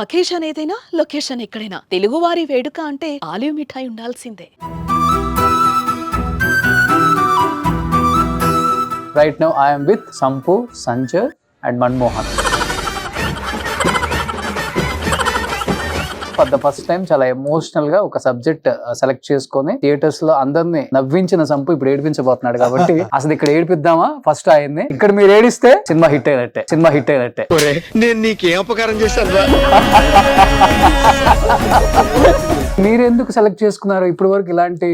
Occasion ఏదైనా location ఎక్కడైనా తెలుగువారి వేడుక అంటే ఆలివ్ మిఠాయి ఉండాల్సిందే. Right now I am with Sampu, Sanjay and Manmohan. For the first time చాలా ఎమోషనల్ గా ఒక సబ్జెక్ట్ సెలెక్ట్ చేసుకొని థియేటర్స్ లో అందరినీ నవ్వించిన సంపు ఇప్పుడు ఏడిపించబోతున్నాడు కాబట్టి అసలు ఇక్కడ ఏడిపిద్దామా ఫస్ట్ ఆయన్ని. ఇక్కడ మీరు ఏడిస్తే సినిమా హిట్ అయినట్టే. నేను నీకేం అపకారం చేశాను? మీరెందుకు సెలెక్ట్ చేసుకున్నారు? ఇప్పటి వరకు ఇలాంటి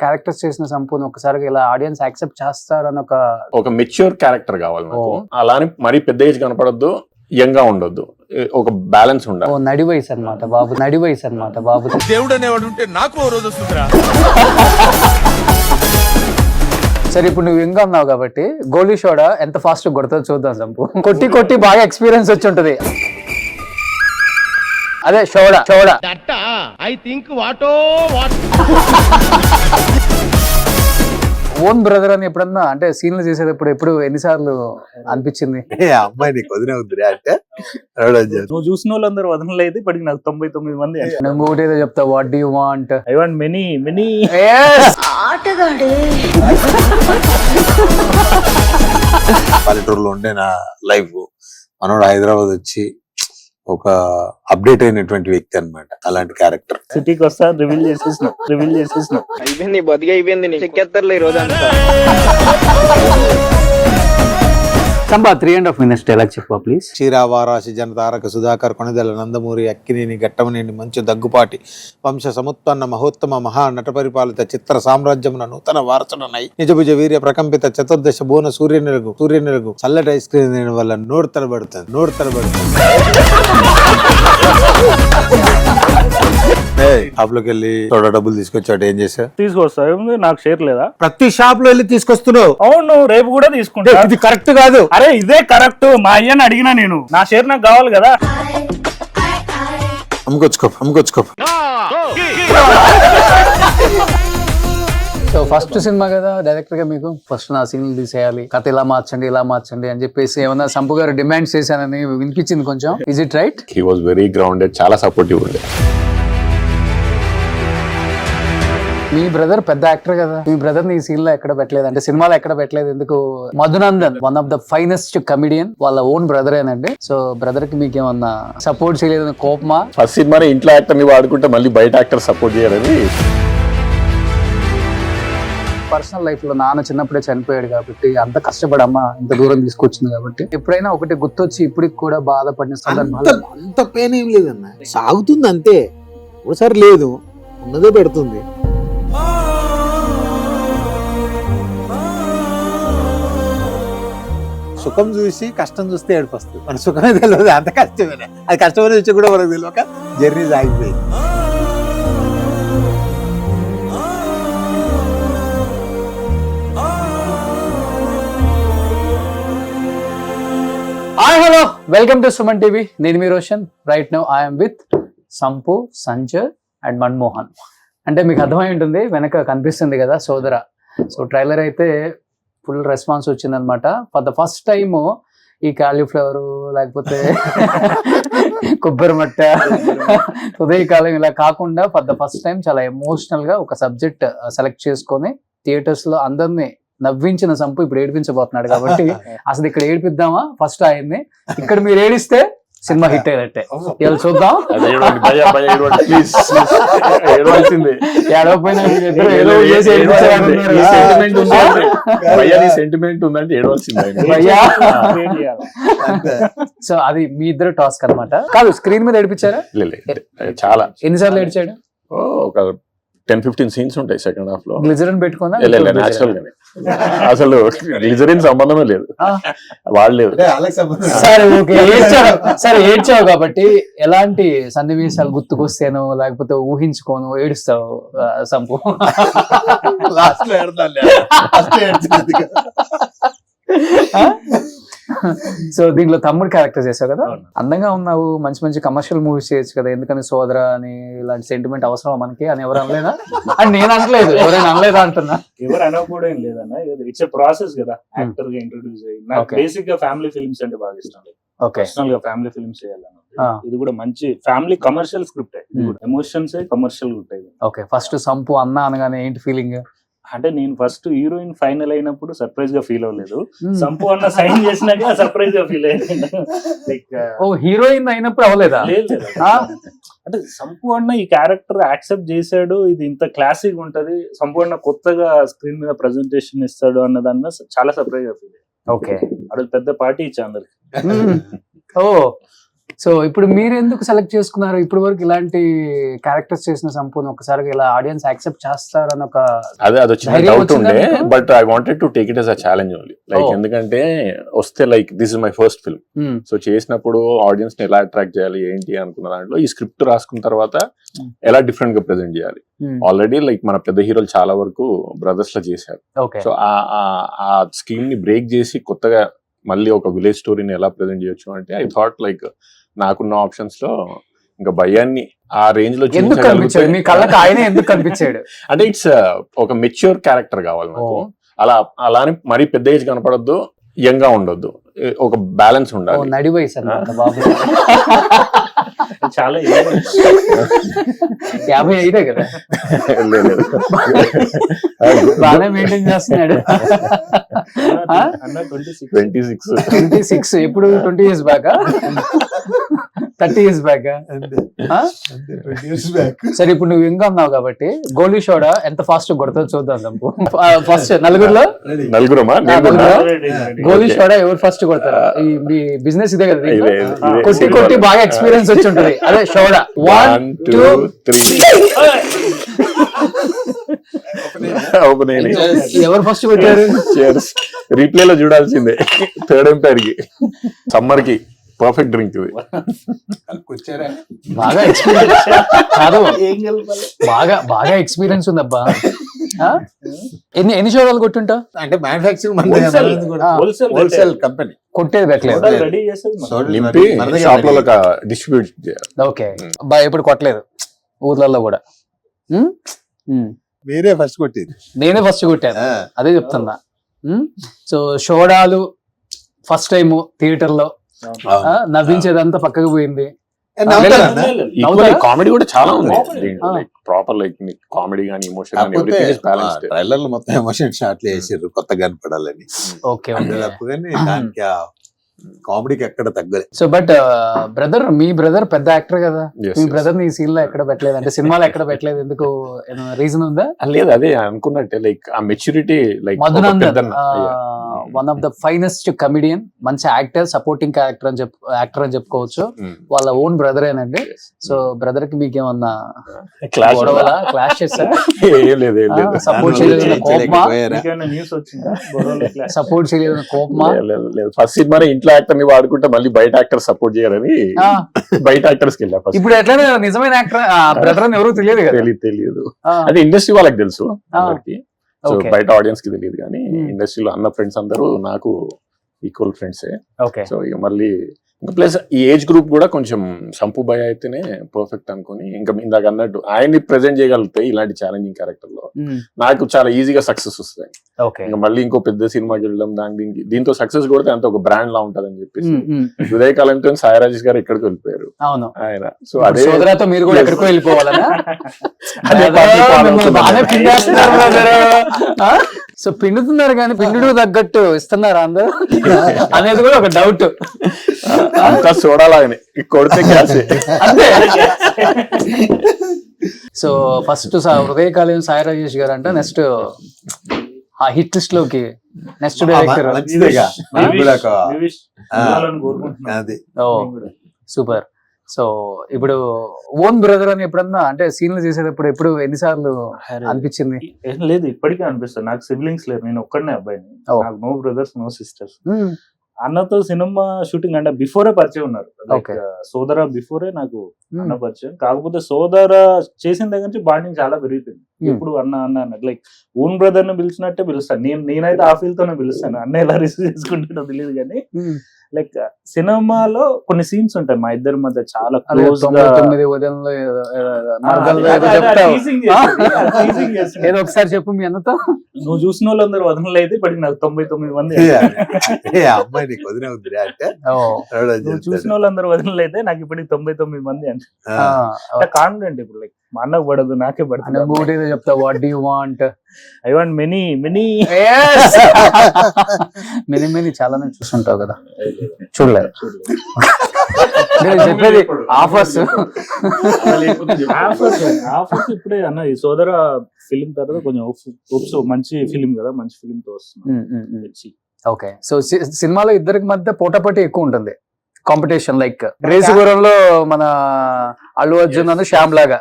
క్యారెక్టర్స్ చేసిన సంపూర్ణ ఒకసారి ఇలా ఆడియన్స్ యాక్సెప్ట్ చేస్తారని ఒక మెచ్యూర్ క్యారెక్టర్ కావాలి నాకు. అలానే మరీ పెద్ద ఏజ్ కనపడద్దు, యంగ్ గా ఉండొద్దు, ఒక బ్యాలెన్స్ ఉండాలి. నడి వయసు అనమాట బాబు. దేవుడు అనేవాడు ఉంటే నాకు ఓ రోజు వస్తుందిరా. సరే, ఇప్పుడు నువ్వు ఇంకా ఉన్నావు కాబట్టి గోలీ షోడా ఎంత ఫాస్ట్ కొడుతుందో చూద్దాం సంపు. కొట్టి బాగా ఎక్స్పీరియన్స్ వచ్చి ఉంటది. అదే షోడా ఐ థింక్ ఓన్ బ్రదర్ అని ఎప్పుడన్నా అంటే సీన్లు చేసేటప్పుడు ఎప్పుడు ఎన్నిసార్లు అనిపించింది? అమ్మాయి నీకు వదిన వద్దురా అంటే నువ్వు చూసిన వాళ్ళందరూ వదనలేదు. ఇప్పటికి నాకు 99 మంది. నువ్వు ఒకటి ఏదో చెప్తావు, what do you want? I want many పల్లెటూరులో ఉండే నా లైఫ్, మనోడు హైదరాబాద్ వచ్చి ఒక అప్డేట్ అయినటువంటి వ్యక్తి అన్నమాట. అలాంటి క్యారెక్టర్. సిటీకి వస్తా రివీల్ చేసేసిన అయిపోయింది, బతిగా అయిపోయింది. చెక్కేస్తారులే ఈ రోజు అంతా. సంబా 3.5 minutes డైలాగ్ చెప్పు ప్లీజ్. క్షీరావారాశి జనతారక సుధాకర్ కొణిదెల నందమూరి అక్కినేని ఘట్టమనేని మంచు దగ్గుపాటి వంశ సముత్పన్న మహోత్తమ మహా నట పరిపాలిత చిత్ర సామ్రాజ్యమున నూతన వారసుడనై నిజభుజ వీర్య ప్రకంపిత చతుర్దశ భువన సూర్యనిలుగు చల్లటి ఐస్ క్రీమ్ తినడం వల్ల నోరు తడబడుతుంది. షాప్ లోకి వెళ్ళి తోడ డబ్బులు తీసుకొచ్చాడు, ఏం చేసా? తీసుకొస్తా. నాకు షేర్ లేదా? ప్రతి షాప్ లో వెళ్ళి తీసుకొస్తున్నావు. అవును, రేపు కూడా తీసుకుంటా. ఇది కరెక్ట్ కాదు. అరే ఇదే కరెక్ట్. మా అయ్యని అడిగినా నేను, నా షేర్ నాకు కావాలి కదా. అమ్ముకొచ్చుకో. సో ఫస్ట్ సినిమా కదా డైరెక్టర్ గా మీకు ఫస్ట్ నా సీన్లు తీసేయాలి, కథ ఇలా మార్చండి అని చెప్పేసి ఏమన్నా సంపు గారు డిమాండ్స్ చేశానని వినిపించింది కొంచెం. Is it right? He was very grounded, చాలా సపోర్టివ్ ఉండే. మీ బ్రదర్ పెద్ద యాక్టర్ కదా, మీ బ్రదర్ ని ఈ సీన్ లో ఎక్కడ పెట్టలేదు, అంటే సినిమాలో ఎక్కడ పెట్టలేదు ఎందుకు? Madhunandan one of the finest comedian, వాళ్ళ ఓన్ బ్రదర్ ఏనండి. సో బ్రదర్ కి మీకు ఏమన్నా సపోర్ట్ చేయలేదని కోపమా? ఫస్ట్ సినిమానే ఇంట్లో యాక్టర్ ని వాడుకుంటే మళ్ళీ బయట యాక్టర్ సపోర్ట్ చేయాలని. పర్సనల్ లైఫ్ లో నాన్న చిన్నప్పుడే చనిపోయాడు కాబట్టి అంత కష్టపడి అమ్మ ఇంత దూరం తీసుకొచ్చింది కాబట్టి ఎప్పుడైనా ఒకటి గుర్తొచ్చి ఇప్పటికి కూడా బాధపడిన సందర్భాలు? అంత పెయిన్ ఏం లేదన్న, సాగుతుంది అంతే. ఒకసారి లేదు, ఉన్నదే పెడుతుంది. సుఖం చూసి కష్టం చూస్తే ఏడుపు వస్తుంది. మన సుఖమే తెలియదు, అంత కష్టమేనా. అది కష్టమైన విషయం కూడా మనకు తెలియక జర్నీ సాగిపోయింది. Hi hello, welcome to Suman TV. నేను మీ Roshan. Right now I'm with Sampu, Sanjay and Manmohan. అంటే మీకు అర్థమై ఉంటుంది, వెనక కనిపిస్తుంది కదా సోదర. సో ట్రైలర్ అయితే ఫుల్ రెస్పాన్స్ వచ్చిందనమాట. ఫర్ ద ఫస్ట్ టైమ్ ఈ కాలీఫ్లవర్ లేకపోతే కొబ్బరి మట్ట ఉదయకాలం ఇలా కాకుండా ఫర్ ద ఫస్ట్ టైం చాలా ఎమోషనల్ గా ఒక సబ్జెక్ట్ సెలెక్ట్ చేసుకొని థియేటర్స్ లో అందరినీ నవ్వించిన సంపు ఇప్పుడు ఏడిపించబోతున్నాడు కాబట్టి అసలు ఇక్కడ ఏడిపిద్దామా ఫస్ట్ ఆయన్ని. ఇక్కడ మీరు ఏడిస్తే సినిమా హిట్ అయినట్టే. ఇలా చూద్దాం. సెంటిమెంట్ ఉందంటే సో అది మీ ఇద్దరు టాస్క్ అనమాట. కాదు, స్క్రీన్ మీద ఏడిపించారా? చాలా. ఎన్నిసార్లు ఏడిచాడు? ఒక 10-15 సీన్స్ ఉంటాయి సెకండ్ హాఫ్ లో. గ్లిజరిన్ పెట్టుకున్నా నేచురల్ గానే, అసలు గ్లిజరిన్ సంబంధమే లేదు, వాడలేదు. సరే ఓకే, సరే ఏడ్చావు కాబట్టి ఎలాంటి సన్నివేశాలు గుర్తుకొస్తేనో లేకపోతే ఊహించుకోను ఏడుస్తావు సంపు? సో దీంట్లో తమ్ముడు క్యారెక్టర్ చేసావు కదా, అందంగా ఉన్నావు, మంచి మంచి కమర్షియల్ మూవీస్ చేయొచ్చు కదా, ఎందుకని సోదర అని ఇలాంటి సెంటిమెంట్ అవసరం మనకి అని ఎవరు అనలేదా? అని నేను అనలేదు, ఎవరైనా అనలేదా అంటున్నా. ఎవరు అనకపోవడం లేదన్నా, ఇట్స్ ఎ ప్రాసెస్ కదా యాక్టర్ గా ఇంట్రొడ్యూస్ అయ్యి. నాకు బేసిక్ గా ఫ్యామిలీ ఫిల్మ్స్ అంటే బాగా ఇష్టం. ఓకే, పర్సనల్ గా ఫ్యామిలీ ఫిల్మ్స్ చేయాలని. ఇది కూడా మంచి family commercial script. Emotions commercial ఉంటాయి. ఓకే, ఫస్ట్ సంపు అన్న అనగానే ఏంటి ఫీలింగ్? అంటే నేను ఫస్ట్ హీరోయిన్ ఫైనల్ అయినప్పుడు సర్ప్రైజ్ గా ఫీల్ అవ్వలేదు. సంపు అన్న సైన్ చేసినాక సర్ప్రైజ్ గా ఫీల్ అయ్యాను. లైక్ ఓ హీరోయిన్ అయినప్పుడు అవ్వలేదా? లేదు. అంటే సంపు అన్న ఈ క్యారెక్టర్ యాక్సెప్ట్ చేశాడు, ఇది ఇంత క్లాసిక్ ఉంటది, సంపు అన్న కొత్తగా స్క్రీన్ మీద ప్రెజెంటేషన్ ఇస్తాడు అన్న దాని మీద చాలా సర్ప్రైజ్ గా ఫీల్ అయ్యాను. ఓకే, అది పెద్ద పార్టీ ఇచ్చా అందరికి. ఓ సో ఇప్పుడు మీరు ఎందుకు సెలెక్ట్ చేసుకున్నారు? ఇప్పుడు వరకు ఇలాంటి క్యారెక్టర్స్ చేసిన సంపూర్ణ ఒకసారి ఇలా ఆడియన్స్ యాక్సెప్ట్ చేస్తారని ఒక అది వచ్చిన ధైర్యం డౌట్ వచ్చిందా ఉండే, మీకు? But I wanted to take it yes a challenge only. Like Oh. ఎందుకంటే వస్తే like this is my first film, hmm. So చేసినప్పుడు ఆడియన్స్ ని ఎలా అట్రాక్ట్ చేయాలి ఏంటి అనుకున్న దాంట్లో ఈ స్క్రిప్ట్ రాసుకున్న తర్వాత ఎలా డిఫరెంట్ గా ప్రెజెంట్ చేయాలి. మ్మ్. ఆల్రెడీ లైక్ మన పెద్ద హీరోలు చాలా వరకు బ్రదర్స్ లో చేశారు. ఓకే, సో ఆ స్కీమ్ ని బ్రేక్ చేసి కొత్తగా మళ్ళీ ఒక విలేజ్ స్టోరీని ఎలా ప్రెజెంట్ చేయొచ్చు అంటే ఐ థాట్ లైక్ నాకున్న ఆప్షన్స్ లో ఇంకా భయాన్ని ఆ రేంజ్ లో ఎందుకు కనిపించాడు మీ కళ్ళకి? ఆయనే ఎందుకు కనిపించాడు? అంటే ఇట్స్ ఒక మెచ్యూర్ క్యారెక్టర్ కావాలి నాకు. Oh. అలానే మరీ పెద్ద ఏజ్ కనపడొద్దు, యంగ్ గా ఉండొద్దు, ఒక బ్యాలెన్స్ ఓ ఉండాలి. నడి వయసు అన్నమాట బాబు. చాలా 55 కదా, లేదు. బాగానే మెయింటైన్ చేస్తున్నాడు. అన్న 26. 26. 26 ఎప్పుడు 20 years బ్యాక్, 30 years బ్యాక్. సరే ఇప్పుడు నువ్వు ఇంకా ఉన్నావు కాబట్టి గోలీ షోడా ఎంత ఫాస్ట్ కొడతావు చూద్దాం సంపు. ఫస్ట్ నలుగురులో నలుగురమా? గోలీ షోడా ఎవరు ఫస్ట్ కొడతారు? ఈ మీ బిజినెస్ ఇదే కదా, ఇదే, కొట్టి కొట్టి బాగా ఎక్స్పీరియన్స్ వచ్చి ఉంటది. అదే షోడా 1 2 3 ఎవరు ఫస్ట్ కొట్టారు? రీప్లే లో చూడాల్సిందే. థర్డ్ ఎంపైర్ కి సమ్మర్ కి పర్ఫెక్ట్ డ్రింక్ ఇది. బాగా ఎక్స్పీరియన్స్ కాదు, బాగా ఎక్స్పీరియన్స్ ఉందబ్బా. ఎన్ని షోడాలు కొట్టుంటావు? అంటే మ్యానుఫాక్చరింగ్ హోల్సేల్ కంపెనీ కొట్టేది పెట్టలేదు. రెడీ చేసేది నింపి షాప్ లో డిస్ట్రిబ్యూట్ చేయాలి. ఓకే, ఇప్పుడు కొట్టలేదు ఊర్లలో కూడా. మీరే ఫస్ట్ కొట్టేది. నేనే ఫస్ట్ కొట్టాను, అదే చెప్తున్నా. సో షోడాలు ఫస్ట్ టైం థియేటర్ లో నవ్వించేదంతా పక్కకు పోయింది. కామెడీ కూడా చాలా ఉంది ఆ. లైక్ ప్రాపర్ లైక్ కామెడీ గానీ ఎమోషన్ గానీ ఎవ్రీథింగ్ ఇస్ బ్యాలెన్స్డ్. ట్రైలర్ లో మొత్తం ఎమోషన్ షాట్లు వేసారు కొత్తగా కనపడాలని. ఓకే అంటే ఓకే. తప్పుగానే దానికి కామెడీకి ఎక్కడ తగ్గలే. సో బట్ బ్రదర్, మీ బ్రదర్ పెద్ద యాక్టర్ కదా, Yes, మీ yes. బ్రదర్ ని సీన్ లో ఎక్కడ పెట్టలేదు, అంటే సినిమాలో ఎక్కడ పెట్టలేదు, ఎందుకు? రీజన్ ఉందా? లేదు, అదే అనుకున్నట్టే లైక్ ఆ maturity like Madhunandan one of the finest comedian, మంచి యాక్టర్, సపోర్టింగ్ యాక్టర్ అని చెప్పుకోవచ్చు. వాళ్ళ ఓన్ బ్రదరేనండి. సో బ్రదర్ కి మీకేమన్నా క్లాస్ గొడవలా, క్లాష్ చేస్తారా? ఏం లేదు, ఏం లేదు. సపోర్ట్ చేయలేదన్న కోపమా? మీకేమైనా న్యూస్ వచ్చిందా? గొడవలు ఇట్లా? సపోర్ట్ చేయలేదన్న కోపమా? లేదు. ఫస్ట్ సినిమానే ఇంట్లో యాక్టర్ ని వాడుకుంటే మళ్ళీ బయట యాక్టర్ సపోర్ట్ చేయాలని ఆ, బయట యాక్టర్స్ కి వెళ్ళా ఫస్ట్. ఇప్పుడు ఎట్లనే నిజమైన యాక్టర్ బ్రదర్ అని ఎవరు తెలియదు కదా. తెలియదు. ఆ, అంటే ఇండస్ట్రీ వాళ్ళకి తెలుసు ఆ. అందరికి. So Okay. బయట ఆడియన్స్ కి తెలియదు కానీ ఇండస్ట్రీలో అన్న ఫ్రెండ్స్ అందరూ నాకు ఈక్వల్ ఫ్రెండ్సే. ఓకే. సో ఇక మళ్ళీ ఇంకా ప్లస్ ఈ ఏజ్ గ్రూప్ కూడా కొంచెం సంపు భయ అయితేనే పర్ఫెక్ట్ అనుకుని ఇంకా ఇందాక అన్నట్టు ఆయన్ని ప్రెజెంట్ చేయగలిగితే ఇలాంటి ఛాలెంజింగ్ క్యారెక్టర్ లో నాకు చాలా ఈజీగా సక్సెస్ వస్తాయి. ఓకే. ఇంకా మళ్ళీ ఇంకో పెద్ద సినిమాకి వెళ్ళడం దీంతో సక్సెస్ కొడితే అంత ఒక బ్రాండ్ లా ఉంటదని చెప్పేసి ఉదయకాలంతో సాయి రాజేష్ గారు ఎక్కడికి వెళ్ళిపోయారు అవును. ఆయన. సో అదే సోదరాతో మీరు కూడా ఎక్కడికో వెళ్ళిపోవాలనా? అదే పార్టీ follow మిమ్మల్ని బాగానే అవుతున్నారు. పిండేస్తున్నారు brother. ఆ? సో పిండుతున్నారు కానీ పిండుడు తగ్గట్టు ఇస్తున్నారా అందరూ అనేది కూడా ఒక డౌట్. అంతా చూడాలని కొడితే క్యాసే. అంతే. సో ఫస్ట్ హృదయకాలం సాయి రాజేష్ గారు అంటే నెక్స్ట్ ఆ హిట్ లిస్ట్ లోకి నెక్స్ట్ డైరెక్టర్. మంచిదేగా నాకు కూడా ఒక వివిష్ ఇవ్వాలని కోరుకుంటున్నాను. అది ఓ సూపర్. సో ఇప్పుడు ఓన్ బ్రదర్ అని ఎప్పుడన్నా అంటే సీన్లు చేసేటప్పుడు ఎప్పుడు ఎన్నిసార్లు అనిపించింది? ఏం లేదు, ఇప్పటికే అనిపిస్తుంది. నాకు సిబ్లింగ్స్ లేరు, నేను ఒక్కడనే అబ్బాయిని. Oh. నాకు నో బ్రదర్స్ నో సిస్టర్స్. అన్నతో సినిమా షూటింగ్ అంటే బిఫోరే పరిచయం ఉన్నారు. Okay. సోదర బిఫోరే నాకు అన్న పరిచయం. కాకపోతే సోదర చేసిన దగ్గర నుంచి బాండింగ్ చాలా పెరిగిపోయింది. ఎప్పుడు అన్న అన్న అన్నట్టు లైక్ ఓన్ బ్రదర్ ని పిలిచినట్టే పిలుస్తాను. నేనైతే ఆ ఫీల్ తోనే పిలుస్తాను. అన్న ఎలా రిసీవ్ చేసుకుంటానో తెలియదు కానీ లైక్ సినిమాలో కొన్ని సీన్స్ ఉంటాయి మా ఇద్దరి మధ్య చాలా అదే క్లోజ్ 99 ఉదయంలో మార్గంలో ఏదో చెప్తావు. ఏదో ఒకసారి చెప్పు మీ అన్నతో. నువ్వు చూసిన వాళ్ళందరూ వదనలేదు ఇప్పటికి నాకు 99 మంది ఏ అమ్మాయి నీకు వదిలే ఉంది అంటే నువ్వు చూసిన వాళ్ళందరూ వదనలేదు నాకు ఇప్పటికి 99 మంది అంటే కాన్ఫిడెంట్ ఇప్పుడు లైక్ మా అన్నకు పడదు నాకే పడుతుంది ఇంకోటి ఏదో చెప్తావు, what do you want. I want many many చాలానే చూస్తుంటావు కదా, చూడలేదు. నేను చెప్పేది ఆఫర్స్. ఆఫర్స్ ఇప్పుడే అన్న ఈ సోదర ఫిలిం తర్వాత కొంచెం హోప్స్ మంచి ఫిలిం కదా, మంచి ఫిలిం తో వస్తుంది. ఓకే, సో సినిమాలో ఇద్దరికి మధ్య పోటాపోటీ ఎక్కువ ఉంటుంది, కాంపిటీషన్. లైక్ రేసు గుర్రంలో మన అల్లు అర్జున్ అను శ్యామ్ లాగా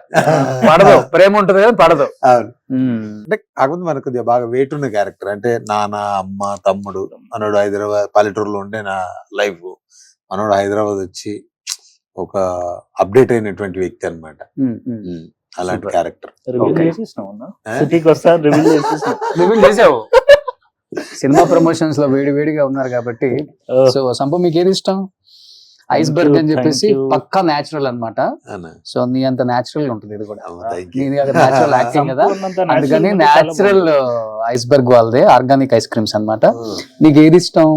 పడదు, ప్రేమ ఉంటుంది కదా పడదు. అంటే కాకపోతే మనకు కొద్దిగా బాగా వెయిట్ ఉన్న క్యారెక్టర్. అంటే నాన్న, అమ్మ, తమ్ముడు, మనోడు హైదరాబాద్ పల్లెటూరులో ఉండే నా లైఫ్, మనోడు హైదరాబాద్ వచ్చి ఒక అప్డేట్ అయినటువంటి వ్యక్తి అన్నమాట. అలాంటి క్యారెక్టర్. రివీల్ చేసావు. సినిమా ప్రమోషన్స్ లో వేడిగా ఉన్నారు కాబట్టి. సో సంపు మీకు ఏది ఇష్టం? ఐస్ బర్గ్ అని చెప్పేసి పక్కా న్యాచురల్ అన్నమాట. సో నీ అంత న్యాచురల్ గా ఉంటుంది ఇది కూడా. న్యాచురల్ యాక్టింగ్ కదా, అందుకని న్యాచురల్ ఐస్ బర్గ్ వాళ్ళదే ఆర్గానిక్ ఐస్ క్రీమ్స్ అన్నమాట. నీకు ఏది ఇష్టం?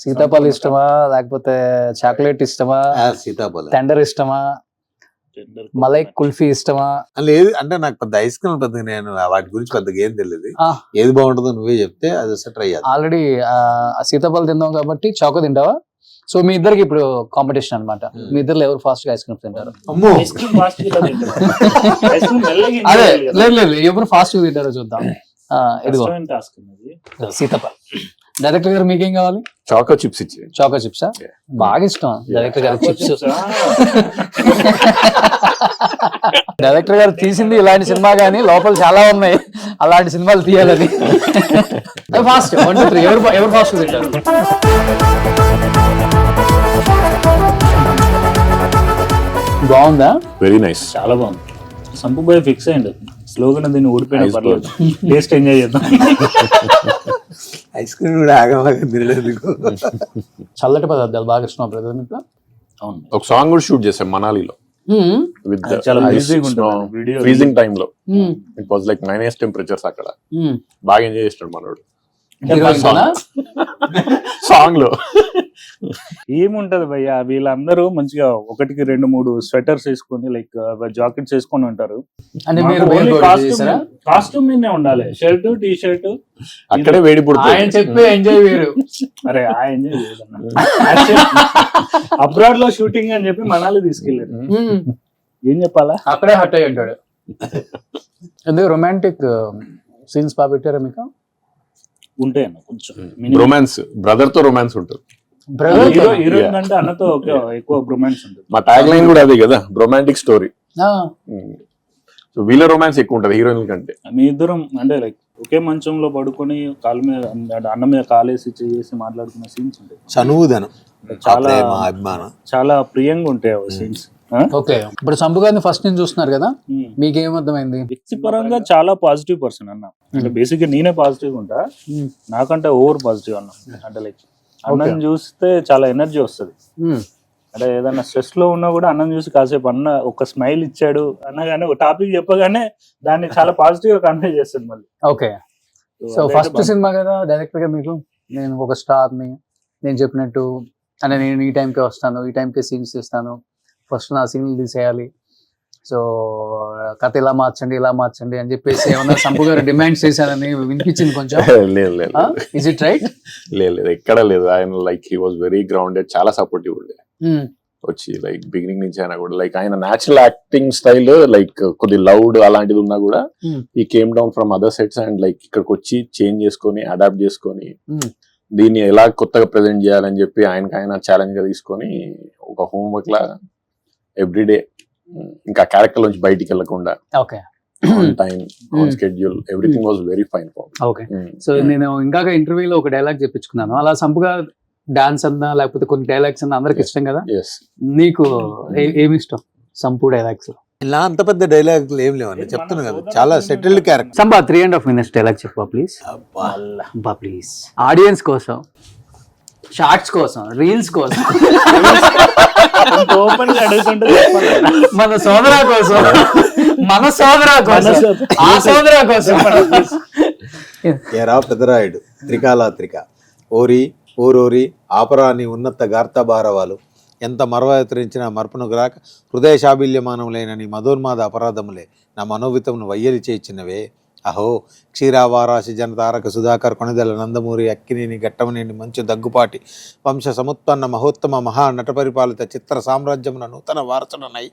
సీతాఫలం ఇష్టమా, లేకపోతే చాక్లెట్ ఇష్టమా, సీతాఫలం టెండర్ ఇష్టమా, మలై కుల్ఫీ ఇష్టమా? లేదు అంటే నాకు పెద్ద ఐస్ క్రీమ్ పెద్దగా నేను వాటి గురించి పెద్దగా ఏం తెలియదు. ఏది బాగుంటుందో నువ్వే చెప్తే అది వస్తే ట్రై చేయాలి. ఆల్రెడీ సీతాఫలం తిందాం కాబట్టి చాకో తింటావా? సో మీ ఇద్దరికి ఇప్పుడు కాంపిటీషన్ అన్నమాట. మీ ఇద్దరు ఎవరు ఫాస్ట్ గా ఐస్ క్రీమ్ తింటారు? అదే లేదు ఎవరు ఫాస్ట్ గా తింటారో చూద్దాం. ఇదిగో సీతాఫలం. డైరెక్టర్ గారు మీకేం కావాలి? చాకో చిప్స్ ఇచ్చి. చాకో చిప్సా? బాగా ఇష్టం డైరెక్టర్ గారు చిప్స్. డైరెక్టర్ గారు తీసింది ఇలాంటి సినిమా గానీ లోపల చాలా ఉన్నాయి, అలాంటి సినిమాలు తీయాలని. ఫాస్ట్ 1 2 3 ఎవరు ఫాస్ట్ తింటారు? బాగుందా? వెరీ నైస్, చాలా బాగుంది. సంపు బాయ్ ఫిక్స్ అయ్యండి, స్లోగా దీన్ని ఓడిపోయినా పర్లేదు, టేస్ట్ ఎంజాయ్ చేద్దాం. ఐస్ క్రీమ్ కూడా ఆగమాగా తినలేదు. చల్లటి పదార్థాలు బాగా ఇష్టం బ్రదర్ మీకు? అవును, ఒక సాంగ్ కూడా షూట్ చేసాం మనాలిలో విత్ చాలా ఫ్రీజింగ్ టైమ్ లో. ఇట్ వాజ్ లైక్ -, టెంపరేచర్స్ అక్కడ. బాగా ఎంజాయ్ చేస్తాడు మనోడు సాంగ్ లో. ఏముంటది భయ్య, వీళ్ళందరూ మంచిగా 1 2 3 స్వెటర్స్ వేసుకొని లైక్ జాకెట్స్ వేసుకొని ఉంటారు. కాస్ట్యూమ్ మీదనే ఉండాలి, షర్ట్ టీ షర్ట్, అక్కడే వేడి పుడుతుంది. ఆయన చెప్పే ఎంజాయ్ వేరు. అరే ఆ ఎంజాయ్ లేదన్నా. అబ్రాడ్ లో షూటింగ్ అని చెప్పి మనాలి తీసుకెళ్ళారు. ఏం చెప్పాలా, అక్కడే హట్ అయ్యి ఉంటాడు. ఎందుకు రొమాంటిక్ సీన్స్ బాగా పెట్టారా మీకు? ఉంటాయి అన్న కొంచెం రొమాన్స్, బ్రదర్ తో రొమాన్స్ ఉంటుంది. హీరోయిన్ అంటే అన్నతో ఎక్కువ రొమాన్స్ ఉంటుంది. మా ట్యాగ్ లైన్ కూడా అదే కదా, రొమాంటిక్ స్టోరీ. సో వీళ్ళ రొమాన్స్ ఎక్కువ ఉంటది హీరోయిన్ కంటే. మీ ఇద్దరం అంటే లైక్ ఒకే మంచంలో పడుకొని కాళ్ళ మీద అన్న మీద కాలేసి చేసి మాట్లాడుకున్న సీన్స్ ఉంటాయి. చనువుదనం, చాలా అభిమానం, చాలా ప్రియంగా ఉంటాయి ఆ సీన్స్. ఓకే, ఇప్పుడు సంపు గారిని ఫస్ట్ నుంచి చూస్తున్నారు కదా, మీకేం అర్థమైంది? వ్యక్తిపరంగా చాలా పాజిటివ్ పర్సన్ అన్న. అంటే బేసిక్ గా నేనే పాజిటివ్ ఉంటా, నాకంటే ఓవర్ పాజిటివ్ అన్న. అంటే లైక్ అన్నం చూస్తే చాలా ఎనర్జీ వస్తుంది. అంటే ఏదన్నా స్ట్రెస్ లో ఉన్నా కూడా అన్నం చూసి కాసేపు అన్న ఒక స్మైల్ ఇచ్చాడు అన్నగానే, ఒక టాపిక్ చెప్పగానే దాన్ని చాలా పాజిటివ్ గా కన్వే చేస్తుంది మళ్ళీ. ఓకే, సో ఫస్ట్ సినిమా కదా డైరెక్టర్ గా మీకు, నేను ఒక స్టార్ ని, నేను చెప్పినట్టు అంటే నేను ఈ టైంకే వస్తాను, ఈ టైంకే సీన్స్ ఇస్తాను, ఫస్ట్ నా సీన్లు తీసేయాలి, సో కథ ఇలా మార్చండి అని చెప్పేసి ఏమన్నా సంపు గారు డిమాండ్స్ చేశారని వినిపించింది కొంచెం? లేదు లేదు, ఇస్ ఇట్ రైట్? లేదు ఎక్కడ లేదు. ఆయన like he was very grounded, చాలా సపోర్టివ్ ఉండే. వచ్చి లైక్ బిగినింగ్ నుంచి ఆయన కూడా లైక్ ఆయన న్యాచురల్ యాక్టింగ్ స్టైల్ లైక్ కొద్ది లౌడ్ అలాంటిది ఉన్నా కూడా ఈ came down from other sets and like ఇక్కడికి వచ్చి చేంజ్ చేసుకొని అడాప్ట్ చేసుకొని దీన్ని ఎలా కొత్తగా ప్రెజెంట్ చేయాలని చెప్పి ఆయన ఛాలెంజ్ గా తీసుకొని ఒక హోంవర్క్ లా ఎవ్రీడే ఇంకా క్యారెక్టర్ నుంచి బయటికి వెళ్ళకుండా time schedule everything was very fine. Okay, so నేను ఇంకా ఇంటర్వ్యూలో ఒక డైలాగ్ చెప్పించుకున్నాను, అలా సంపుగా డాన్స్ అన్నా లేకపోతే కొన్ని డైలాగ్స్ అన్నా అందరికి ఇష్టం కదా, నీకు ఏమి ఇష్టం సంపు డైలాగ్స్ లో? ఇలా అంత పెద్ద డైలాగ్ ఏం లేవని చెప్తున్నా కదా, చాలా settled character. Samba 3.5 minutes dialogue చెప్పా ప్లీజ్. ప్లీజ్ ఆడియన్స్ కోసం షార్ట్స్ కోసం, రీల్స్ కోసం, ఓపెన్ గా అడుగుతుంటే చెప్పాలి. మన సోదరా కోసం, మన సోదరా కోసం, ఆ సోదరా కోసం. ఏరా పెదరాయుడు త్రికాలాత్రిక ఓరి ఓరోరి ఆపరాని ఉన్నత గార్తభారవాలు ఎంత మరవతరించిన మర్పును గ్రాక హృదయ శాబిల్యమానములైన నీ మధోన్మాద అపరాధములే నా మనోవితమును వయ్యలి చేయించినవే. అహో క్షీరావారాశి జనతారక సుధాకర్ కొణిదెల నందమూరి అక్కినేని ఘట్టమనేని మంచు దగ్గుపాటి వంశ సముత్పన్న మహోత్తమ మహా నటపరిపాలిత చిత్ర సామ్రాజ్యమున నూతన వారసుడనై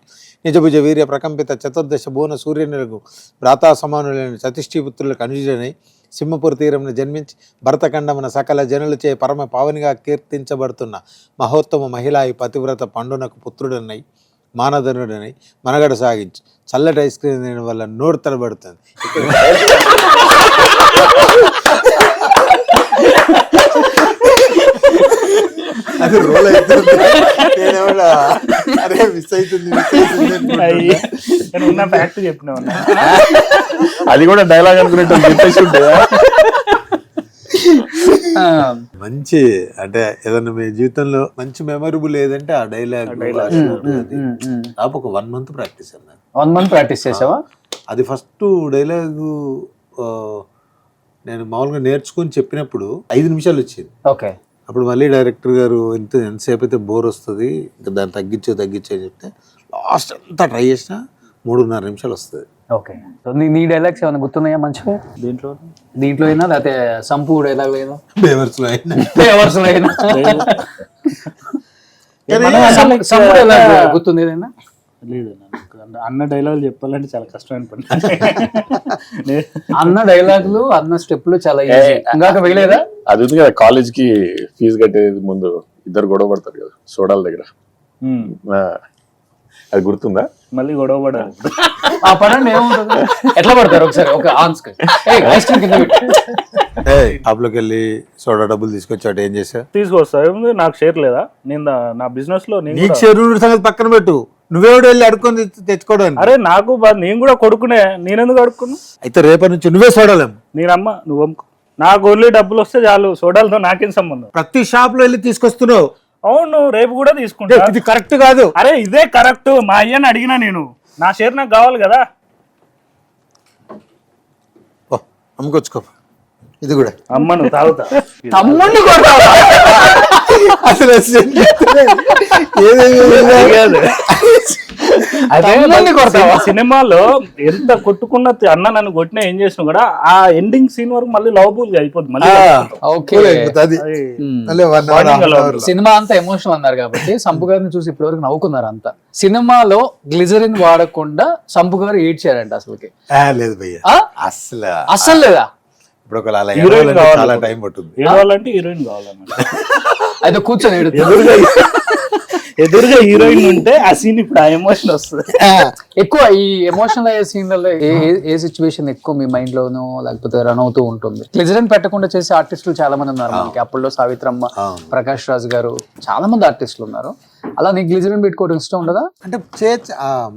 నిజభుజ వీర్య ప్రకంపిత చతుర్దశ భువన సూర్యనులకు భ్రాతా సమానులైన చతిష్ఠీపుత్రులకు అనుజుడనై సింహపురి తీరమున జన్మించి భరతఖండమున సకల జనులచే పరమ పావనిగా కీర్తించబడుతున్న మహోత్తమ మహిళాయి పతివ్రత పండునకు పుత్రుడనై మానధనుడనై మనగడ సాగించి చల్లటి ఐస్ క్రీమ్ తినడం వల్ల నోరు తడబడుతుంది. అది రోల్ అవుతుంది. అరే మిస్ అవుతుంది ఉన్న ఫ్యాక్ట్ చెప్పిన అది కూడా డైలాగ్ అనుకునేట్టు చెప్పేసి ఉంటే మంచి అంటే ఏదన్నా మీ జీవితంలో మంచి మెమరబుల్ ఏదంటే ఆ డైలాగ్. నాకు ఒక 1 month ప్రాక్టీస్ అన్నాను. 1 month ప్రాక్టీస్ చేసావా? అది ఫస్ట్ డైలాగు నేను మామూలుగా నేర్చుకొని చెప్పినప్పుడు 5 నిమిషాలు వచ్చింది. ఓకే. అప్పుడు మళ్ళీ డైరెక్టర్ గారు ఎంతసేపు అయితే బోర్ వస్తుంది ఇంకా దాన్ని తగ్గించే అని చెప్తే లాస్ట్ అంతా ట్రై చేసినా 3.5 నిమిషాలు వస్తుంది. ఓకే. సో నీ డైలాగ్స్ ఏమైనా గుర్తున్నాయా మంచిగా? దీంట్లో అయినా లేకపోతే సంపు డైలాగ్ లేదా? బేవర్స్లో అయినా గుర్తుంది ఏదైనా? లేదు, అన్న డైలాగులు చెప్పాలంటే చాలా కష్టమైన పని. అన్న డైలాగులు, అన్న స్టెప్లు చాలా ఈజీ. ఇందాక వేయలేదా? అది ఉంది కదా, కాలేజ్ కి ఫీజు కట్టేది ముందు ఇద్దరు గొడవ పడతారు కదా సోడాల దగ్గర, అది గుర్తుందా? మళ్ళీ గొడవ పడాలి. ఆ పడండి ఏముంటుంది, ఎట్లా పడతారు ఒకసారి ఒక ఆన్స్ షాప్లోకి వెళ్ళి సోడా డబ్బులు తీసుకొచ్చాడు, ఏం చేసా? తీసుకొస్తా, నాకు షేర్ లేదా? నేను నా బిజినెస్ లో నీకు షేర్ సంగతి పక్కన పెట్టు, నువ్వేవిడ వెళ్ళి అడుక్కొని తెచ్చుకోవడానికి. అరే నాకు నేను కూడా కొడుకునే, నేనెందుకు అడుక్కున్నా? అయితే రేపటి నుంచి నువ్వే సోడాలేము. నేనమ్మ నువ్వు నాకు ఓన్లీ డబ్బులు వస్తే చాలు, సోడాలతో నాకేం సంబంధం? ప్రతి షాప్ లో వెళ్ళి తీసుకొస్తున్నావు. అవును, రేపు కూడా తీసుకుంటా. ఇది కరెక్ట్ కాదు. అరే ఇదే కరెక్ట్, మా అయ్యని అడిగినా నేను, నా షేర్ నాకు కావాలి కదా. అమ్ముకొచ్చుకో ఇది కూడా. అమ్మ నువ్వు తాగుతా, తమ్ముడిని అసలు సినిమాలో ఎంత కొట్టుకున్న అన్న నన్ను కొట్టినా ఏం చేసినా కూడా ఆ ఎండింగ్ సీన్ వరకు మళ్ళీ లవబుల్ గా అయిపోతుంది. సినిమా అంతా ఎమోషనల్ అన్నారు కాబట్టి సంపు గారిని చూసి ఇప్పటి వరకు నవ్వుకున్నారు అంతా. సినిమాలో గ్లిజరిన్ వాడకుండా సంపు గారు ఏడ్చారంట అసలుకి. లేదు భయ్య, అస్సలు లేదా? ఇప్పుడు ఒక హీరోయిన్ చాలా టైం పడుతుంది. ఏడవాలంటే హీరోయిన్ కావాలన్నమాట. అయితే కూర్చొని ఎదురుగా హీరోయిన్ ఉంటే ఆ సీన్ ఇప్పుడు ఆ ఎమోషన్ వస్తుంది. ఎక్కువ ఈ ఎమోషనల్ అయ్యే సీన్లలో ఏ సిచ్యువేషన్ ఎక్కువ మీ మైండ్ లోనో లేకపోతే రన్ అవుతూ ఉంటుంది? గ్లిజరిన్ పెట్టకుండా చేసే ఆర్టిస్టులు చాలా మంది ఉన్నారు మనకి. అప్పుల్లో సావిత్రమ్మ, ప్రకాష్ రాజ్ గారు, చాలా మంది ఆర్టిస్టులు ఉన్నారు. అలా నీకు గ్లిజరిన్ పెట్టుకోవడం ఇష్టం ఉండదా? అంటే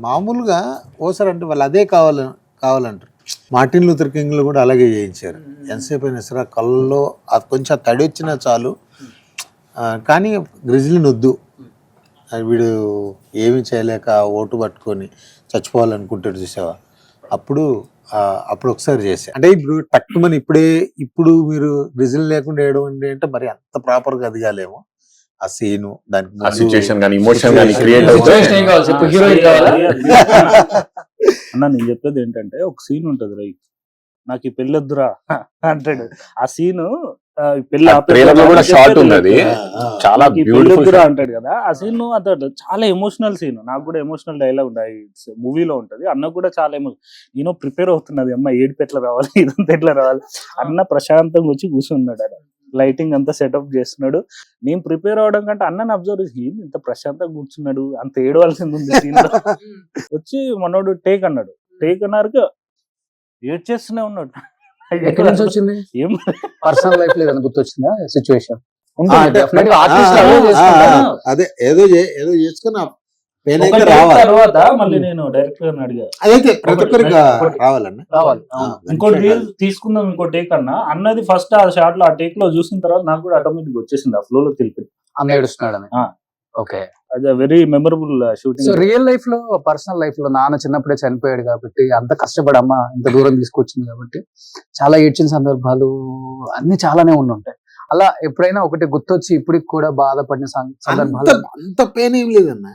మామూలుగా ఓసారి అంటే వాళ్ళు అదే కావాలంటారు. మార్టిన్ లూథర్ కింగ్ లో కూడా అలాగే చేయించారు. ఎంతసేపు అయినా సరే కళ్ళలో అది కొంచెం తడి వచ్చినా చాలు, కానీ గ్లిజరిన్ వద్దు, వీడు ఏమి చేయలేక ఓటు పట్టుకొని చచ్చిపోవాలనుకుంటాడు చూసావా, అప్పుడు ఒకసారి చేసా. అంటే ఇప్పుడు తక్కువని ఇప్పుడు మీరు గ్లిజరిన్ లేకుండా వేయడం అంటే మరి అంత ప్రాపర్ గా అదిగాలేమో ఆ సీను, దానికి అన్న నేను చెప్పేది ఏంటంటే, ఒక సీన్ ఉంటది రైట్, నాకు ఈ పెళ్ళొద్దురా అంటాడు. ఆ సీను పెళ్ళొద్దురా అంటాడు కదా, ఆ సీన్ అతడు చాలా ఎమోషనల్ సీన్. నాకు కూడా ఎమోషనల్ డైలాగ్ మూవీలో ఉంటది. అన్న కూడా చాలా నేను ప్రిపేర్ అవుతున్నది, అమ్మ ఏడుపు ఎట్లా రావాలి, ఇదంతా ఎట్లా రావాలి. అన్న ప్రశాంతంగా వచ్చి కూర్చున్నాడు, లైటింగ్ అంతా సెటప్ చేస్తున్నాడు. నేను ప్రిపేర్ అవడం కంటే అన్నని అబ్జర్వ్ చేసి ఇంత ప్రశాంతంగా కూర్చున్నాడు, అంత ఏడవలసింది ఉంది సీన్ లో. వచ్చి మనోడు టేక్ అన్నాడు, టేక్ అన్నారు ఏడ్ చేస్తూనే ఉన్నాడు. ఎక్కడి నుంచి వచ్చింది? ఏం పర్సనల్ లైఫ్ లో గుర్తొచ్చిందా సిచ్యువేషన్? అదే ఏదో చేసుకున్నా పెయిన్ ఒక అయితే take రావాలి. తర్వాత మళ్ళీ నేను డైరెక్టర్ గారిని అడిగా అదైతే ప్రతి ఒక్కరికి ఒకటి. రావాలన్న. రావాలి. ఇంకోటి రీల్ తీసుకుందాం ఇంకో టేక్ అన్న అన్నది ఫస్ట్ ఆ షాట్ లో ఆ టేక్ లో చూసిన తర్వాత నాకు కూడా ఆటోమేటిక్ వచ్చేసింది ఆ ఫ్లో లో తెలిపి. అన్న ఏడుస్తున్నాడని. ఆ. ఓకే. అది very memorable so shooting. Real life లో, పర్సనల్ లైఫ్ లో నాన్న చిన్నప్పుడే చనిపోయాడు కాబట్టి, అంత కష్టపడి అమ్మ ఇంత దూరం తీసుకొచ్చింది కాబట్టి చాలా ఏడ్చిన సందర్భాలు అన్ని చాలానే ఉండుంటాయి. అలా ఎప్పుడైనా ఒకటి గుర్తొచ్చి ఇప్పటికి కూడా బాధపడిన సందర్భాలు అంత పెయిన్ ఏం లేదన్న,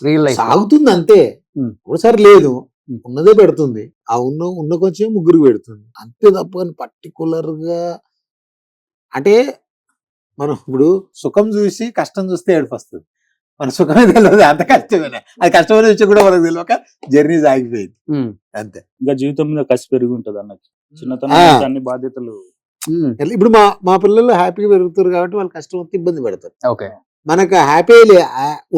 రియల్ లైఫ్? సాగుతుంది అంతే. ఉమ్. ఒకసారి లేదు, ఉమ్. ఉన్నదే పెడుతుంది. ఆ ఉన్న కొంచెం ముగ్గురికి పెడుతుంది అంతే తప్ప పర్టికులర్ గా. అంటే మనం ఇప్పుడు సుఖం చూసి కష్టం చూస్తే ఏడుపు వస్తుంది, మన సుఖమే తెలియదు అంత కష్టమేనా, అది కష్టమైన విషయం కూడా మనకు తెలియక జర్నీ సాగిపోయింది అంతే. ఇంకా జీవితం మీద కసి పెరిగి ఉంటది అన్నకి. చిన్నతనం ఆ. నుంచి అన్ని బాధ్యతలు. ఇప్పుడు మా పిల్లలు హ్యాపీగా పెరుగుతారు కాబట్టి వాళ్ళు కష్టం వస్తే ఇబ్బంది పెడతారు. ఓకే. మనకు హ్యాపీ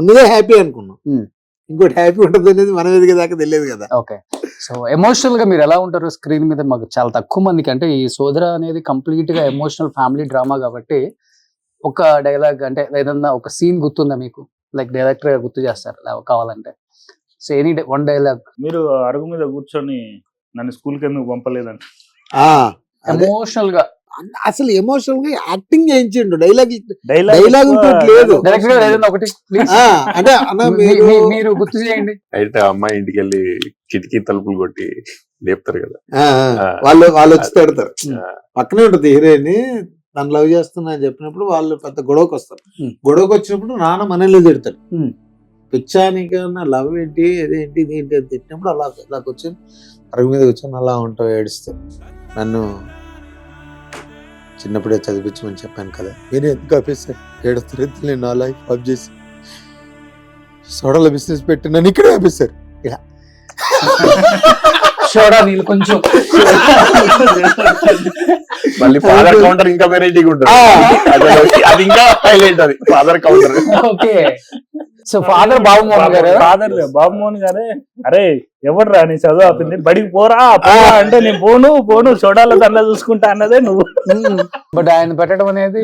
ఉన్నదే హ్యాపీ అనుకున్నాం, ఉమ్. ఇంకోటి హ్యాపీ ఉంటుంది అనేది మనం ఎదిగేదాకా తెలియదు కదా. ఓకే. సో ఎమోషనల్ గా మీరు ఎలా ఉంటారు స్క్రీన్ మీద? మాకు చాలా తక్కువ మందికి, అంటే ఈ సోదర అనేది కంప్లీట్ గా ఎమోషనల్ ఫ్యామిలీ డ్రామా కాబట్టి ఒక డైలాగ్ అంటే ఏదన్నా ఒక సీన్ గుర్తుందా మీకు? లైక్ డైరెక్టర్ గా గుర్తు చేస్తారు కావాలంటే. So any one dialogue. మీరు అరుగు మీద కూర్చొని నన్ను స్కూల్ కి ఎందుకు పంపలేదంట. అదే. ఎమోషనల్ గా అసలు ఎమోషనల్ గా యాక్టింగ్ చేయించిండు, డైలాగ్ డైలాగ్ ఇంకోటి లేదు. డైరెక్టర్ గా ఏదన్నా ఒకటి please. అంటే అన్న మీరు గుర్తు చేయండి. అయితే అమ్మాయి ఇంటికి వెళ్ళి కిటికీ తలుపులు కొట్టి లేపుతారు కదా. వాళ్ళు వచ్చి తిడతారు. ఆ, పక్కనే ఉంటుంది హీరోయిన్, తను లవ్ చేస్తున్నా అని చెప్పినప్పుడు వాళ్ళు పెద్ద గొడవకు వస్తారు. గొడవకు వచ్చినప్పుడు నాన్న మనల్ని తిడతాడు, పిచ్చానికన్నా లవ్ ఏంటి అదేంటి ఇదేంటి అని తిట్టినప్పుడు అలా కూర్చొని అరుగు మీద కూర్చొని అలా ఉంటావు ఏడుస్తావు. నన్ను చిన్నప్పుడే చదివించమని చెప్పాను కదా, నేను ఎందుకు ఆపేశాను ఏడుస్తారు, నేను నా లైఫ్ ఆఫ్ చేసి సోడాల బిజినెస్ పెట్టి నన్ను ఇక్కడే ఆపేశారు. ఇలా షోడా నీళ్ళు కొంచెం మళ్ళీ ఫాదర్ కౌంటర్ ఇంకా వెరైటీగా ఉంటుంది. అది ఇంకా హైలైట్, అది father counter. Okay. So father Babu Mohan గారు. ఫాదర్ బాబుమోహన్ గారే, అరే ఎవరు రా నీ చదువు ఆపింది, బడికి పోరా అంటే నేను పోను చూడాల దండ చూసుకుంటా అన్నదే నువ్వు. బట్ ఆయన పెట్టడం అనేది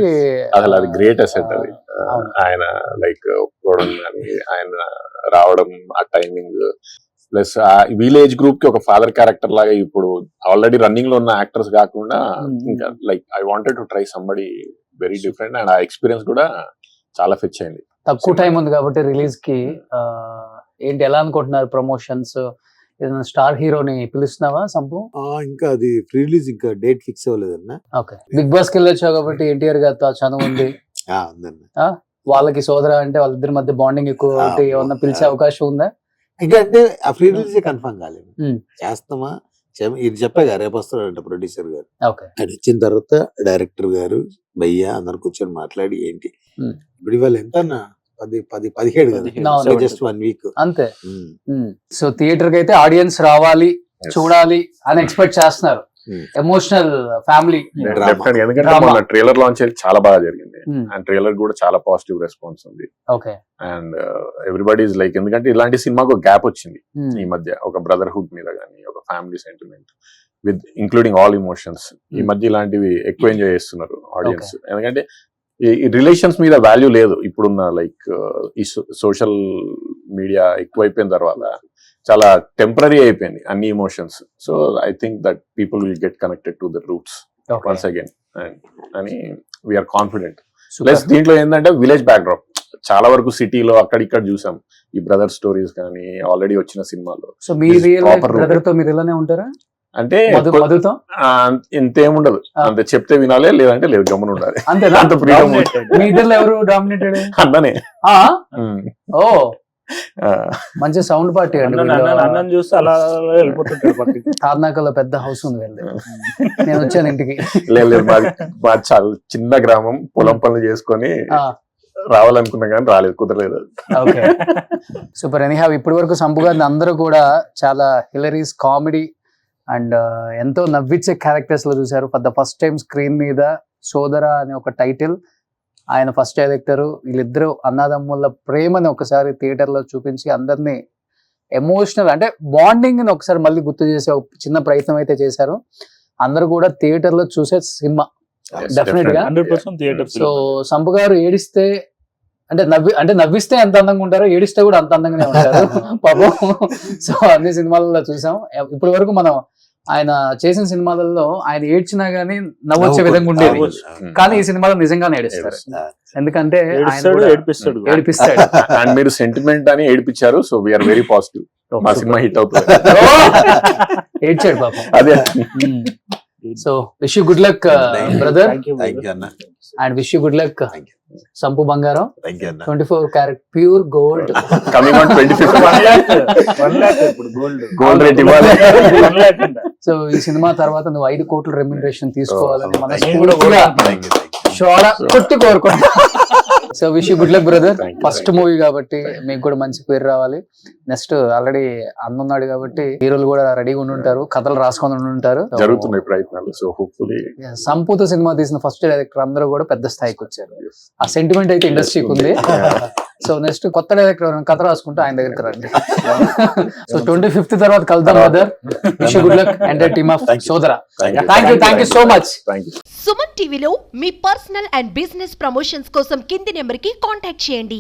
అసలు అది గ్రేట్ అసెట్. అది ఆయన లైక్ ఒప్పుకోవడం కానీ, ఆయన రావడం, ఆ టైమింగ్, ప్లస్ ఆ విలేజ్ గ్రూప్ కి ఒక ఫాదర్ క్యారెక్టర్ లాగా ఇప్పుడు ఆల్రెడీ రన్నింగ్ లో ఉన్న యాక్టర్స్ కాకుండా ఇంకా like I wanted to try somebody very different. And ఆ ఎక్స్పీరియన్స్ కూడా చాలా ఫిచ్ అయింది. తక్కువ టైం ఉంది కాబట్టి రిలీజ్ కి ఏంటి ఎలా అనుకుంటున్నారు? ప్రమోషన్స్ ఏదైనా స్టార్ హీరోని పిలుస్తున్నావా సంపు? ఇంకా అది ప్రీ రిలీజ్ ఇంకా డేట్ ఫిక్స్ అవ్వలేదన్న. ఓకే. బిగ్ బాస్ కి వెళ్ళొచ్చావు కాబట్టి ఎన్టీఆర్ గారితో చనువు ఉంది, వాళ్ళకి సోదర అంటే వాళ్ళిద్దరి మధ్య బాండింగ్ ఎక్కువ కాబట్టి ఏమన్నా పిలిచే అవకాశం ఉందా? ఇంకా అంటే ఆ ఫ్రీ రిలీజ్ కన్ఫర్మ్ కాలేదు, చేస్తామా ఇది చెప్పాగా రేపు వస్తాడంట ప్రొడ్యూసర్ గారు. అది వచ్చిన తర్వాత డైరెక్టర్ గారు భయ్యా అందరు కూర్చొని మాట్లాడి ఏంటి ఇప్పుడు ఇవాళ ఎంత 17 కదా, జస్ట్ 1 వీక్ అంతే. సో థియేటర్ కి అయితే ఆడియన్స్ రావాలి, చూడాలి అని ఎక్స్పెక్ట్ చేస్తున్నారు. ఎమోషనల్ ఫ్యామిలీ ఎందుకంటే మన ట్రైలర్ లాంచ్ చాలా బాగా జరిగింది, అండ్ ట్రైలర్ కూడా చాలా పాజిటివ్ రెస్పాన్స్ ఉంది. Okay. And everybody is like, ఎందుకంటే ఇలాంటి సినిమాకు ఒక గ్యాప్ వచ్చింది ఈ మధ్య, ఒక బ్రదర్హుడ్ మీద కానీ, ఒక family sentiment with including all emotions. ఈ మధ్య ఇలాంటివి ఎక్కువ ఎంజాయ్ చేస్తున్నారు ఆడియన్స్. ఎందుకంటే ఈ రిలేషన్స్ మీద వాల్యూ లేదు ఇప్పుడున్న లైక్ ఈ సోషల్ మీడియా ఎక్కువైపోయిన తర్వాత చాలా టెంపరీ అయిపోయింది అన్ని emotions. So I think that people will get connected to the roots once again అని వీఆర్ కాన్ఫిడెంట్. ప్లస్ దీంట్లో ఏంటంటే విలేజ్ బ్యాక్డ్రాప్ చాలా వరకు సిటీలో అక్కడిక్కడ చూసాం ఈ బ్రదర్ స్టోరీస్ కానీ ఆల్రెడీ వచ్చిన సినిమాలో. సో మీ రియల్ బ్రదర్ తో మీరు ఇలానే ఉంటారా? అంటే మధుతో ఇంతేముండదు, అంత చెప్తే వినాలే, లేదంటే లేదు, గమనం ఉండాలి. అంతేనా? అంత ఫ్రీడమ్. మీ ఇద్దరు ఎవరు డామినేటెడ్? అన్ననే. ఓ మంచి సౌండ్ పార్టీ అండి. అన్నం చూస్తే అలా వెళ్ళిపోతుంటాడు పక్కకి. తార్నాకల్లో పెద్ద హౌస్ ఉంది వెళ్ళి, నేను వచ్చాను ఇంటికి. లేదు, మాది చాలా చిన్న గ్రామం, పొలం పనులు చేసుకొని రావాలనుకున్నా కానీ రాలేదు, కుదరలేదు. Okay, super. ఎనీహావ్ ఇప్పటి వరకు సంపు గారిని అందరూ కూడా చాలా హిలరీస్, కామెడీ అండ్ ఎంతో నవ్వించే క్యారెక్టర్స్ లో చూశారు. For the first time screen మీద సోదర అనే ఒక టైటిల్, ఆయన ఫస్ట్ డైరెక్టర్, వీళ్ళిద్దరూ అన్నదమ్ముల ప్రేమని ఒకసారి థియేటర్ లో చూపించి అందరినీ ఎమోషనల్ అంటే బాండింగ్ ని ఒకసారి మళ్ళీ గుర్తు చేసే ఒక చిన్న ప్రయత్నం అయితే చేశారు. అందరూ కూడా థియేటర్ లో చూసే సినిమా డెఫినెట్ గా. 100% థియేటర్. సో సంపు గారు ఏడిస్తే అంటే నవ్విస్తే ఎంత అందంగా ఉంటారో ఏడిస్తే కూడా అంత అందంగానే ఉంటారు పాపం. సో అన్ని సినిమాలలో చూసాం. ఇప్పటి వరకు మనం ఆయన చేసిన సినిమాలలో ఆయన ఏడ్చినా గానీ నవ్వొచ్చే విధంగా ఉండేది, కానీ ఈ సినిమాలో నిజంగానే ఏడుస్తారు. ఎందుకంటే ఆయన ఏడుస్తాడు, కూడా ఏడిపిస్తాడు. ఏడిపిస్తాడు. అండ్ మీరు సెంటిమెంట్ అని ఏడిపించారు, సో వీఆర్ వెరీ పాజిటివ్. మా సినిమా హిట్ అవుతుంది. ఏడ్చాడు పాపం. అదే so wish you good luck brother, Thank you, brother. Thank you అన్న, and wish you good luck Sampu బంగారం. థ్యాంక్ యూ అన్న. 24 carat pure gold. Coming on 25th 1 lakh ఇప్పుడు gold gold rate ఇవ్వాలి. 1 lakh అంట. సో ఈ సినిమా తర్వాత నువ్వు 5 కోట్ల రెమ్యునరేషన్ తీసుకోవాలని నేను కూడా మనస్ఫూర్తిగా థ్యాంక్ యూ, థ్యాంక్ యూ. షోడా కొట్టి కోరుకుంటా. So wish you good luck brother. Thank you. First movie కాబట్టి మీకు కూడా మంచి పేరు రావాలి. నెక్స్ట్ ఆల్రెడీ అన్న ఉన్నాడు కాబట్టి హీరోలు కూడా రెడీగా ఉండి ఉంటారు, కథలు రాసుకొని ఉండి ఉంటారు. జరుగుతున్నాయి ప్రయత్నాలు, సో హోప్ఫుల్లీ సంపూతో సినిమా తీసిన ఫస్ట్ డైరెక్టర్ అందరూ కూడా పెద్ద స్థాయికి వచ్చారు. ఆ సెంటిమెంట్ అయితే ఇండస్ట్రీకి ఉంది. సో నెక్స్ట్ కొత్త డైరెక్టర్ కథ రాసుకుంటే ఆయన దగ్గరికి రండి. సో 25th తర్వాత కలుద్దాం బ్రదర్. Wish you good luck entire team of సోదరా. Thank you so much. Thank you. Suman టీవీలో మీ పర్సనల్ అండ్ బిజినెస్ ప్రమోషన్స్ కోసం కింది నెంబర్కి కాంటాక్ట్ చేయండి.